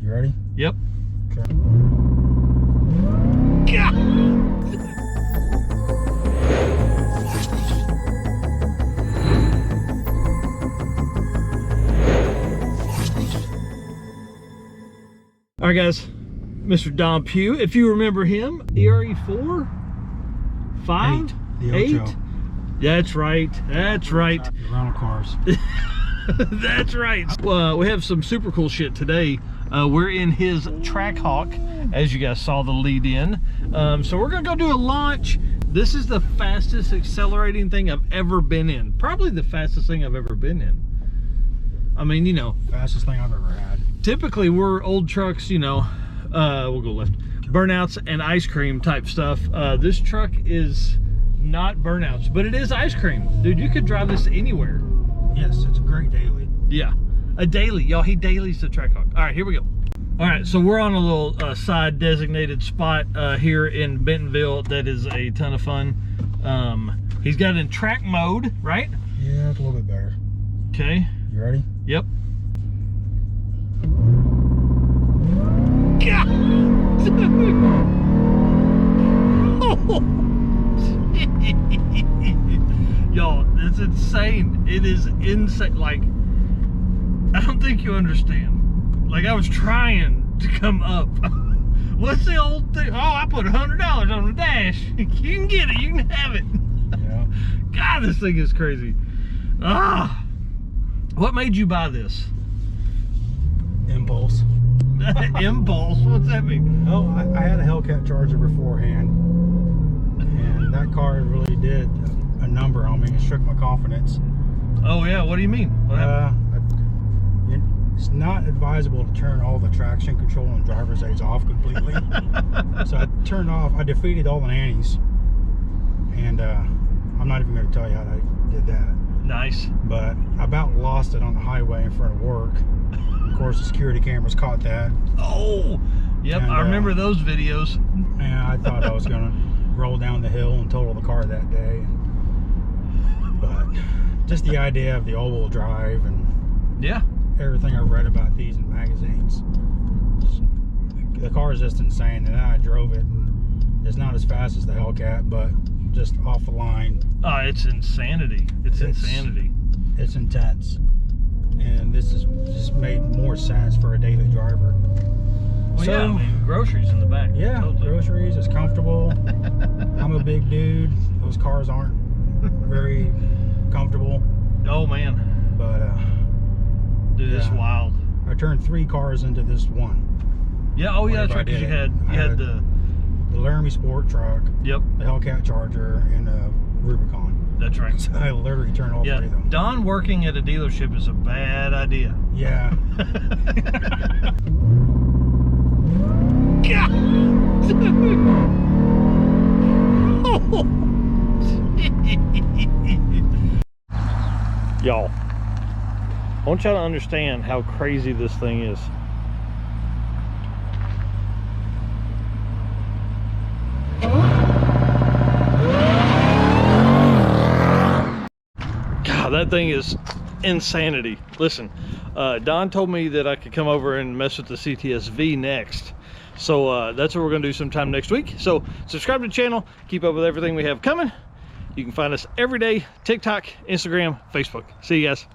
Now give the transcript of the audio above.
You ready? Yep. Okay. All right, guys. Mr. Don Pugh, if you remember him, ERE4, 5, The 8. Ocho. That's right. That's right. The rental cars. That's right. We have some super cool shit today. We're in his Trackhawk, as you guys saw the lead in. So we're gonna go do a launch. This is the fastest accelerating thing I've ever been in. Probably the fastest thing I've ever been in. I mean, you know, Fastest thing I've ever had. typically we're old trucks, you know, we'll go left, burnouts and ice cream type stuff. This truck is not burnouts, but it is ice cream. Dude, you could drive this anywhere. Yes, it's a great daily. Yeah, a daily. Y'all, he dailies the Trackhawk. All right, here we go. All right, so we're on a little side designated spot here in Bentonville that is a ton of fun. He's got it in track mode, right? Yeah, it's a little bit better. Okay. You ready? Yep. Y'all, it's insane. It is insane. Like, I don't think you understand. Like, I was trying to come up. What's the old thing? Oh, I put $100 on the dash. You can get it. You can have it. Yeah. God, this thing is crazy. Ah, what made you buy this? Impulse. Impulse. What's that mean? Oh, I had a Hellcat Charger beforehand, and that car really did a number on me. It shook my confidence. Oh yeah. What do you mean? What happened? It's not advisable to turn all the traction control and driver's aids off completely. So I turned off. I defeated all the nannies, and I'm not even going to tell you how I did that. Nice. But I about lost it on the highway in front of work. Of course, the security cameras caught that. Oh, yep. And, I remember those videos. And I thought I was going to roll down the hill and total the car that day. But just the idea of the all-wheel drive and Yeah. everything I've read about these in magazines, the car is just insane. And then I drove it, and it's not as fast as the Hellcat, but just off the line. It's insanity. It's insanity. It's intense, and this is just made more sense for a daily driver. Well, So, yeah, I mean, groceries in the back. yeah, Totally. groceries, it's comfortable. I'm a big dude. Those cars aren't very comfortable, Oh man, but dude, it's yeah. wild. I turned 3 cars into this one. Yeah. Oh yeah, that's Whenever I right. Because did you it, had I had the. The Laramie Sport Truck, Yep. the Hellcat Charger, and the Rubicon. That's right. So I literally turned all Yeah. 3 of them. Don working at a dealership is a bad idea. Yeah. Y'all, I want y'all to understand how crazy this thing is. God, that thing is insanity. Listen, Don told me that I could come over and mess with the CTS-V next. So that's what we're gonna do sometime next week. So subscribe to the channel, keep up with everything we have coming. You can find us every day, TikTok, Instagram, Facebook. See you guys.